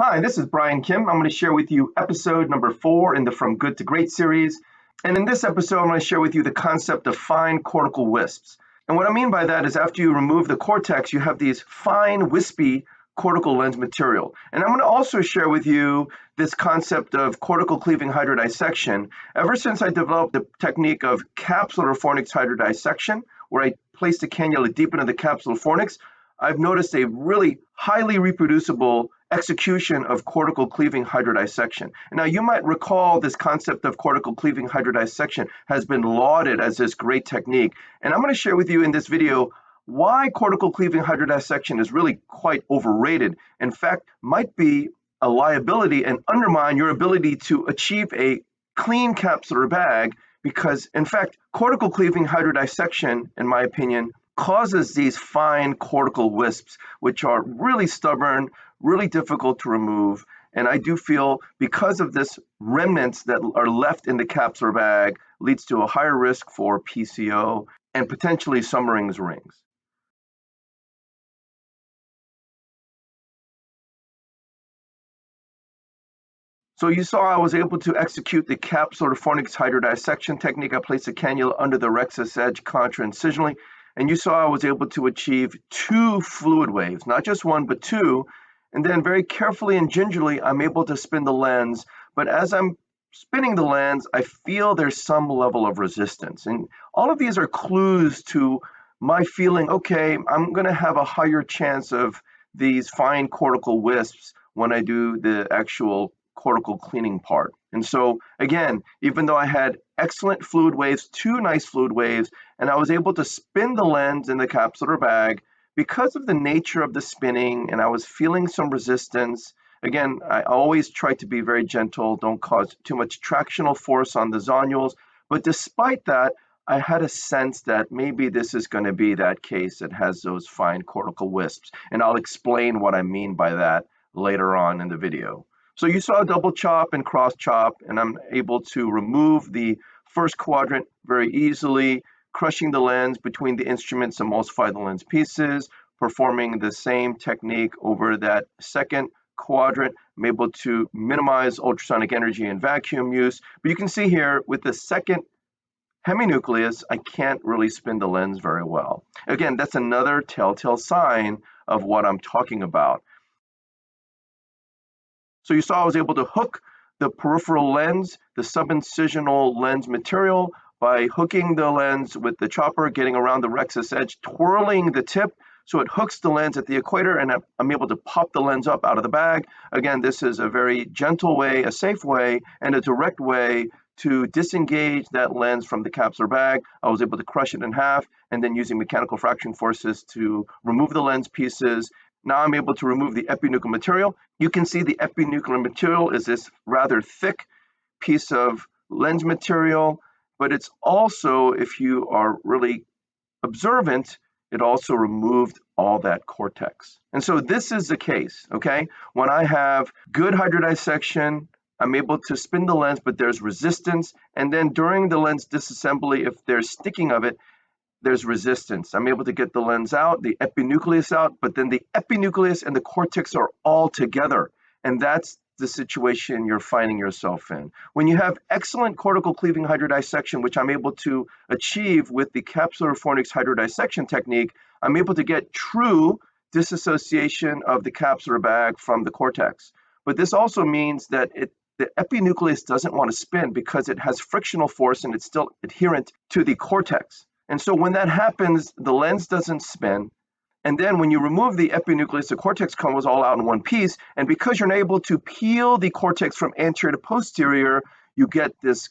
Hi, this is Brian Kim. I'm going to share with you episode number 4 in the From Good to Great series. And in this episode, I'm going to share with you the concept of fine cortical wisps. And what I mean by that is after you remove the cortex, you have these fine, wispy cortical lens material. And I'm going to also share with you this concept of cortical cleaving hydrodissection. Ever since I developed the technique of capsular fornix hydrodissection, where I place the cannula deep into the capsular fornix, I've noticed a really highly reproducible execution of cortical cleaving hydrodissection. Now, you might recall this concept of cortical cleaving hydrodissection has been lauded as this great technique. And I'm going to share with you in this video why cortical cleaving hydrodissection is really quite overrated. In fact, might be a liability and undermine your ability to achieve a clean capsular bag because, in fact, cortical cleaving hydrodissection, in my opinion, causes these fine cortical wisps, which are really stubborn, really difficult to remove. And I do feel because of this remnants that are left in the capsular bag leads to a higher risk for PCO and potentially Summering's rings. So you saw I was able to execute the capsular fornix hydrodissection technique. I placed a cannula under the rexus edge contra-incisionally, and you saw I was able to achieve 2 fluid waves, not just 1, but 2. And then very carefully and gingerly, I'm able to spin the lens. But as I'm spinning the lens, I feel there's some level of resistance. And all of these are clues to my feeling, okay, I'm going to have a higher chance of these fine cortical wisps when I do the actual cortical cleaning part. And so again, even though I had excellent fluid waves, 2 nice fluid waves, and I was able to spin the lens in the capsular bag, because of the nature of the spinning and I was feeling some resistance, again, I always try to be very gentle, don't cause too much tractional force on the zonules, but despite that, I had a sense that maybe this is going to be that case that has those fine cortical wisps, and I'll explain what I mean by that later on in the video. So you saw double chop and cross chop, and I'm able to remove the first quadrant very easily, crushing the lens between the instruments, emulsify the lens pieces, performing the same technique over that second quadrant. I'm able to minimize ultrasonic energy and vacuum use. But you can see here with the second heminucleus, I can't really spin the lens very well. Again, that's another telltale sign of what I'm talking about. So you saw I was able to hook the peripheral lens, the subincisional lens material, by hooking the lens with the chopper, getting around the rexus edge, twirling the tip so it hooks the lens at the equator, and I'm able to pop the lens up out of the bag. Again, this is a very gentle way, a safe way, and a direct way to disengage that lens from the capsular bag. I was able to crush it in half, and then using mechanical fraction forces to remove the lens pieces. Now I'm able to remove the epinuclear material. You can see the epinuclear material is this rather thick piece of lens material, but it's also, if you are really observant, it also removed all that cortex. And so this is the case, okay? When I have good hydrodissection, I'm able to spin the lens, but there's resistance. And then during the lens disassembly, if there's sticking of it, there's resistance. I'm able to get the lens out, the epinucleus out, but then the epinucleus and the cortex are all together. And that's the situation you're finding yourself in. When you have excellent cortical cleaving hydrodissection, which I'm able to achieve with the capsular fornix hydrodissection technique, I'm able to get true disassociation of the capsular bag from the cortex. But this also means that the epinucleus doesn't want to spin because it has frictional force and it's still adherent to the cortex. And so when that happens, the lens doesn't spin. And then when you remove the epinucleus, the cortex comes all out in one piece. And because you're able to peel the cortex from anterior to posterior, you get this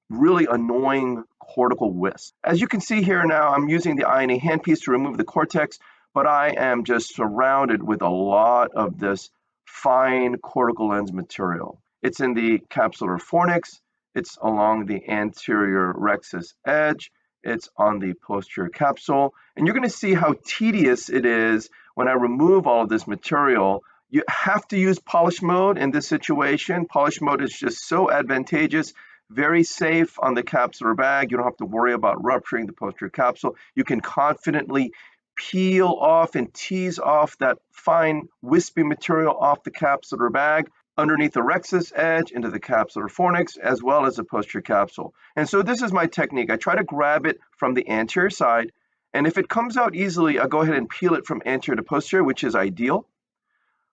really annoying cortical wisp. As you can see here now, I'm using the INA handpiece to remove the cortex, but I am just surrounded with a lot of this fine cortical lens material. It's in the capsular fornix, it's along the anterior rexus edge, it's on the posterior capsule, and you're going to see how tedious it is when I remove all of this material. You have to use polish mode in this situation. Polish mode is just so advantageous, very safe on the capsular bag. You don't have to worry about rupturing the posterior capsule. You can confidently peel off and tease off that fine wispy material off the capsular bag underneath the rexus edge into the capsular fornix as well as the posterior capsule. And so this is my technique. I try to grab it from the anterior side, and if it comes out easily, I'll go ahead and peel it from anterior to posterior, which is ideal.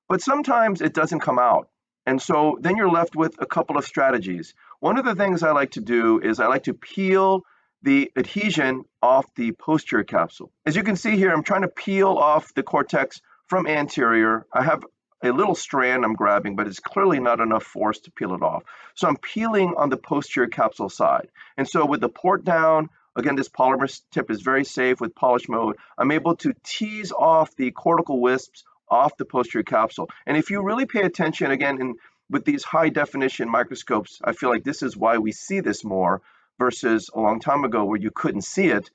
But sometimes it doesn't come out. And so then you're left with a couple of strategies. One of the things I like to do is I like to peel the adhesion off the posterior capsule. As you can see here, I'm trying to peel off the cortex from anterior. I have a little strand I'm grabbing, but it's clearly not enough force to peel it off. So I'm peeling on the posterior capsule side. And so with the port down, again, this polymer tip is very safe with polish mode. I'm able to tease off the cortical wisps off the posterior capsule. And if you really pay attention, again, with these high definition microscopes, I feel like this is why we see this more versus a long time ago where you couldn't see it.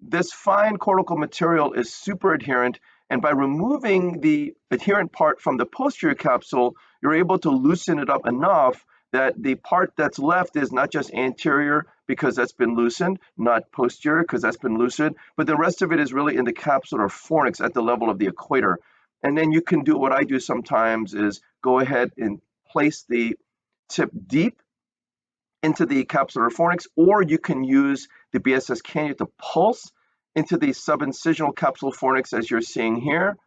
This fine cortical material is super adherent, and by removing the adherent part from the posterior capsule, you're able to loosen it up enough that the part that's left is not just anterior because that's been loosened, not posterior because that's been loosened, but the rest of it is really in the capsular fornix at the level of the equator. And then you can do what I do sometimes is go ahead and place the tip deep into the capsular fornix, or you can use the BSS cannula to pulse into the subincisional capsular fornix as you're seeing here.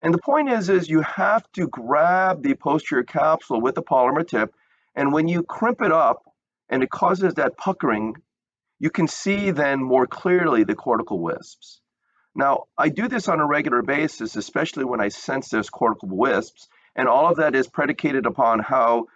And the point is you have to grab the posterior capsule with the polymer tip, and when you crimp it up and it causes that puckering, you can see then more clearly the cortical wisps. Now, I do this on a regular basis, especially when I sense there's cortical wisps, and all of that is predicated upon how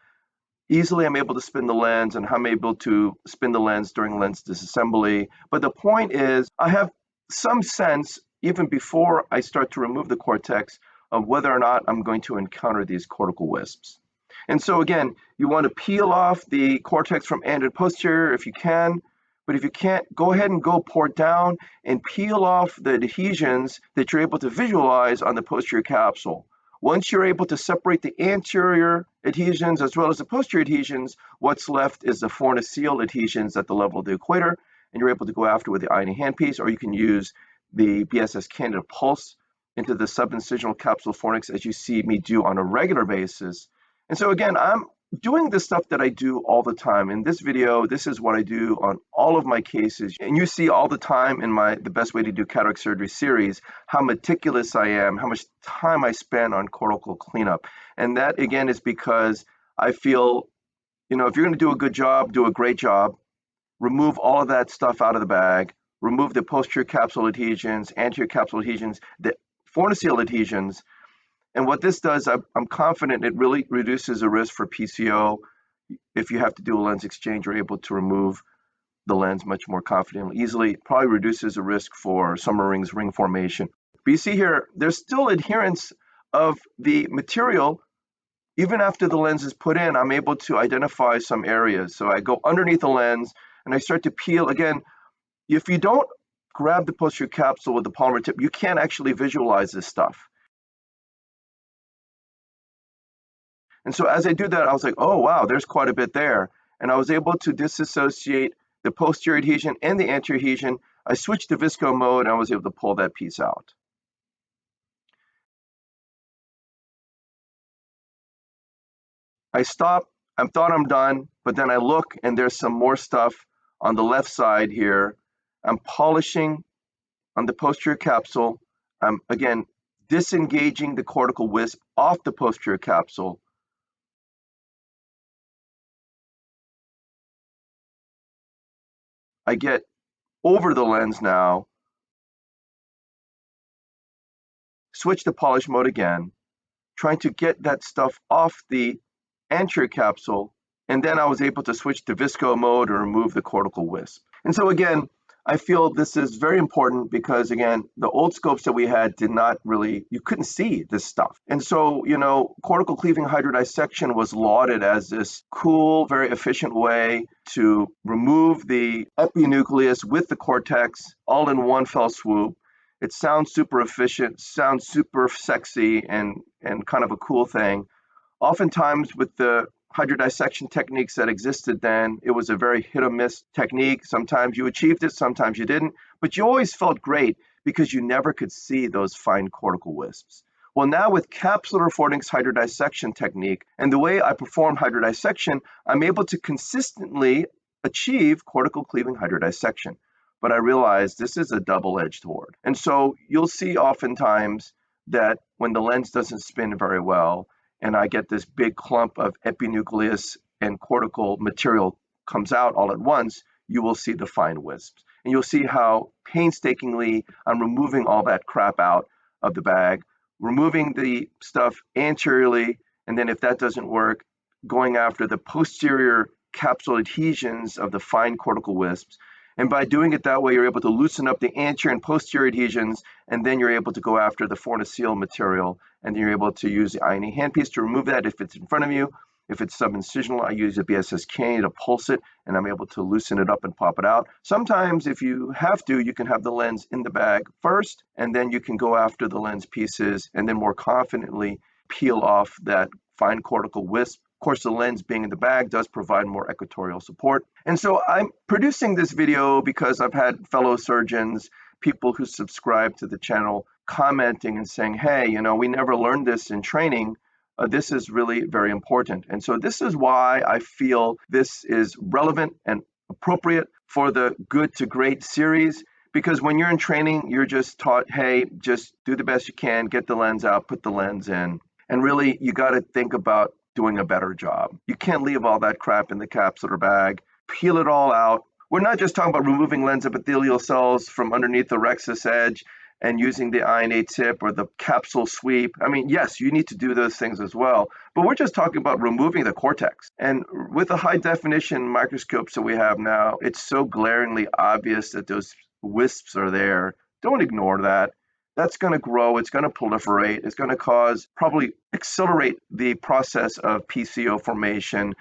easily I'm able to spin the lens and how I'm able to spin the lens during lens disassembly. But the point is, I have some sense, even before I start to remove the cortex, of whether or not I'm going to encounter these cortical wisps. And so again, you want to peel off the cortex from anterior to posterior if you can, but if you can't, go ahead and go port down and peel off the adhesions that you're able to visualize on the posterior capsule. Once you're able to separate the anterior adhesions as well as the posterior adhesions, what's left is the forniceal adhesions at the level of the equator, and you're able to go after with the eye and handpiece, or you can use the BSS cannula pulse into the subincisional capsule fornix as you see me do on a regular basis. And so again, I'm doing the stuff that I do all the time. In this video, this is what I do on all of my cases. And you see all the time in the Best Way to Do Cataract Surgery series, how meticulous I am, how much time I spend on cortical cleanup. And that again is because I feel, if you're going to do a good job, do a great job, remove all of that stuff out of the bag, remove the posterior capsule adhesions, anterior capsule adhesions, the forniceal adhesions. And what this does, I'm confident it really reduces the risk for PCO. If you have to do a lens exchange, you're able to remove the lens much more confidently, easily. It probably reduces the risk for summer rings, ring formation. But you see here, there's still adherence of the material. Even after the lens is put in, I'm able to identify some areas. So I go underneath the lens and I start to peel. Again, if you don't grab the posterior capsule with the polymer tip, you can't actually visualize this stuff. And so as I do that, I was like, oh, wow, there's quite a bit there. And I was able to disassociate the posterior adhesion and the anterior adhesion. I switched to visco mode and I was able to pull that piece out. I stop, I thought I'm done, but then I look and there's some more stuff on the left side here. I'm polishing on the posterior capsule. I'm, again, disengaging the cortical wisp off the posterior capsule. I get over the lens now, switch to polish mode again, trying to get that stuff off the anterior capsule, and then I was able to switch to visco mode or remove the cortical wisp. And so again, I feel this is very important because again, the old scopes that we had did not really, you couldn't see this stuff. And so, cortical cleaving hydrodissection was lauded as this cool, very efficient way to remove the epinucleus with the cortex all in one fell swoop. It sounds super efficient, sounds super sexy and kind of a cool thing. Oftentimes with the hydrodissection techniques that existed then, it was a very hit or miss technique. Sometimes you achieved it, sometimes you didn't, but you always felt great because you never could see those fine cortical wisps. Well, now with capsular fornix hydrodissection technique and the way I perform hydrodissection, I'm able to consistently achieve cortical cleaving hydrodissection. But I realize this is a double-edged sword. And so you'll see oftentimes that when the lens doesn't spin very well and I get this big clump of epinucleus and cortical material comes out all at once, you will see the fine wisps. And you'll see how painstakingly I'm removing all that crap out of the bag, removing the stuff anteriorly, and then if that doesn't work, going after the posterior capsule adhesions of the fine cortical wisps. And by doing it that way, you're able to loosen up the anterior and posterior adhesions, and then you're able to go after the fornicele material, and you're able to use the INA handpiece to remove that if it's in front of you. If it's subincisional, I use a BSS-K to pulse it, and I'm able to loosen it up and pop it out. Sometimes, if you have to, you can have the lens in the bag first, and then you can go after the lens pieces, and then more confidently peel off that fine cortical wisp. Of course, the lens being in the bag does provide more equatorial support. And so I'm producing this video because I've had fellow surgeons, people who subscribe to the channel, commenting and saying, hey, we never learned this in training. This is really very important. And so this is why I feel this is relevant and appropriate for the Good to Great series, because when you're in training, you're just taught, hey, just do the best you can, get the lens out, put the lens in. And really, you got to think about doing a better job. You can't leave all that crap in the capsular bag, peel it all out. We're not just talking about removing lens epithelial cells from underneath the rexus edge and using the INA tip or the capsule sweep. I mean, yes, you need to do those things as well, but we're just talking about removing the cortex. And with the high definition microscopes that we have now, it's so glaringly obvious that those wisps are there. Don't ignore that. That's going to grow, it's going to proliferate, it's going to probably accelerate the process of PCO formation.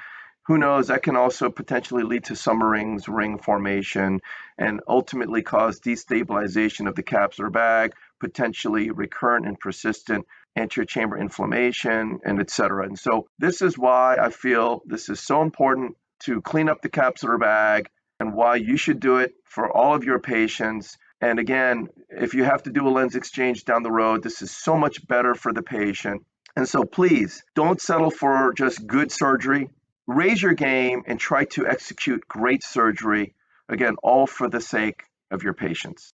Who knows, that can also potentially lead to Summering's ring formation and ultimately cause destabilization of the capsular bag, potentially recurrent and persistent anterior chamber inflammation, and et cetera. And so this is why I feel this is so important to clean up the capsular bag and why you should do it for all of your patients. And again, if you have to do a lens exchange down the road, this is so much better for the patient. And so please don't settle for just good surgery. Raise your game and try to execute great surgery. Again, all for the sake of your patients.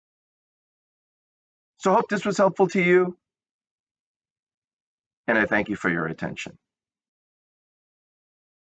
So I hope this was helpful to you, and I thank you for your attention.